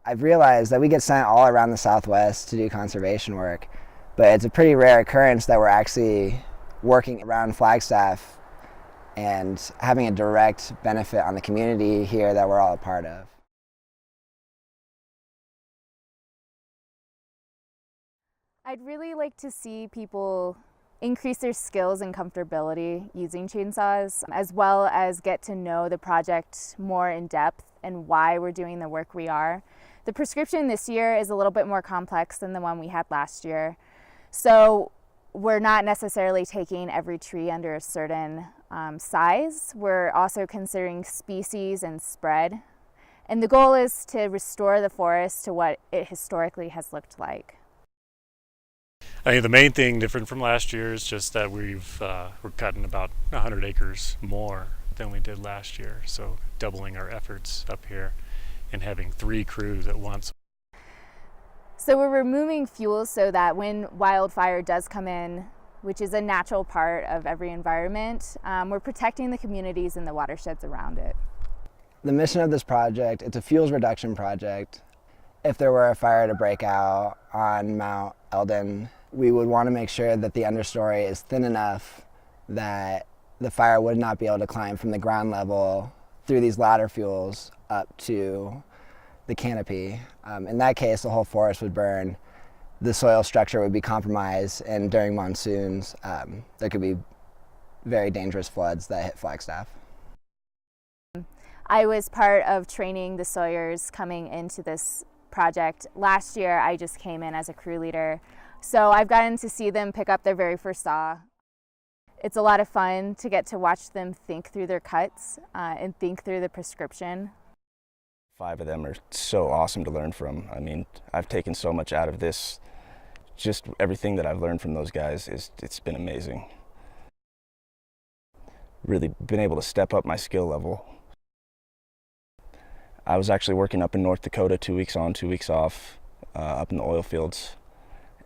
I've realized that we get sent all around the Southwest to do conservation work, but it's a pretty rare occurrence that we're actually working around Flagstaff and having a direct benefit on the community here that we're all a part of. I'd really like to see people increase their skills and comfortability using chainsaws, as well as get to know the project more in depth and why we're doing the work we are. The prescription this year is a little bit more complex than the one we had last year. So we're not necessarily taking every tree under a certain size. We're also considering species and spread. And the goal is to restore the forest to what it historically has looked like. I think the main thing different from last year is just that we're cutting about 100 acres more than we did last year. So doubling our efforts up here and having 3 crews at once. So we're removing fuels so that when wildfire does come in, which is a natural part of every environment, we're protecting the communities and the watersheds around it. The mission of this project, it's a fuels reduction project. If there were a fire to break out on Mount Eldon, we would want to make sure that the understory is thin enough that the fire would not be able to climb from the ground level through these ladder fuels up to the canopy. In that case, the whole forest would burn, the soil structure would be compromised, and during monsoons, there could be very dangerous floods that hit Flagstaff. I was part of training the sawyers coming into this project. Last year, I just came in as a crew leader. So I've gotten to see them pick up their very first saw. It's a lot of fun to get to watch them think through their cuts and think through the prescription. 5 of them are so awesome to learn from. I mean, I've taken so much out of this. Just everything that I've learned from those guys, it's been amazing. Really been able to step up my skill level. I was actually working up in North Dakota 2 weeks on, 2 weeks off, up in the oil fields.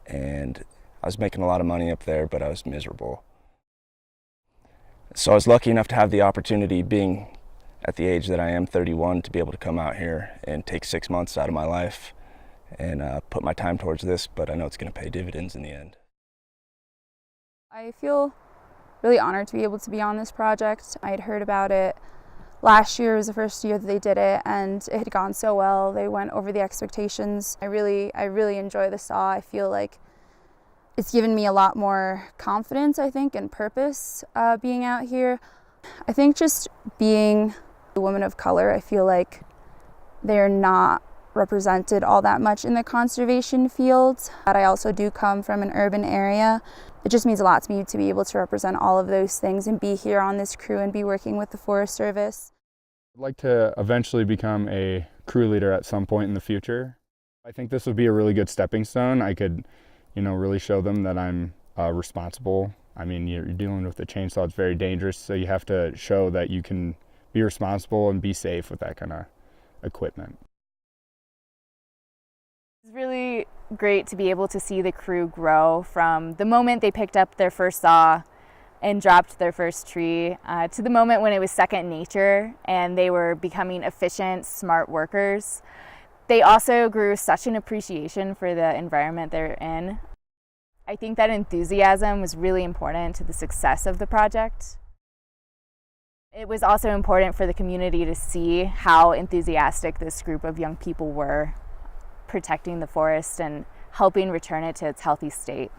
And I was making a lot of money up there, but I was miserable. So I was lucky enough to have the opportunity, being at the age that I am, 31, to be able to come out here and take 6 months out of my life and put my time towards this, but I know it's going to pay dividends in the end. I feel really honored to be able to be on this project. I had heard about it last year. Was the first year that they did it, and it had gone so well. They went over the expectations. I really enjoy the saw. I feel like it's given me a lot more confidence, I think, and purpose being out here. I think just being a woman of color, I feel like they're not represented all that much in the conservation field. But I also do come from an urban area. It just means a lot to me to be able to represent all of those things and be here on this crew and be working with the Forest Service. I'd like to eventually become a crew leader at some point in the future. I think this would be a really good stepping stone. I could, really show them that I'm responsible. I mean, you're dealing with a chainsaw, it's very dangerous, so you have to show that you can be responsible and be safe with that kind of equipment. It's really great to be able to see the crew grow from the moment they picked up their first saw and dropped their first tree to the moment when it was second nature and they were becoming efficient, smart workers. They also grew such an appreciation for the environment they're in. I think that enthusiasm was really important to the success of the project. It was also important for the community to see how enthusiastic this group of young people were protecting the forest and helping return it to its healthy state.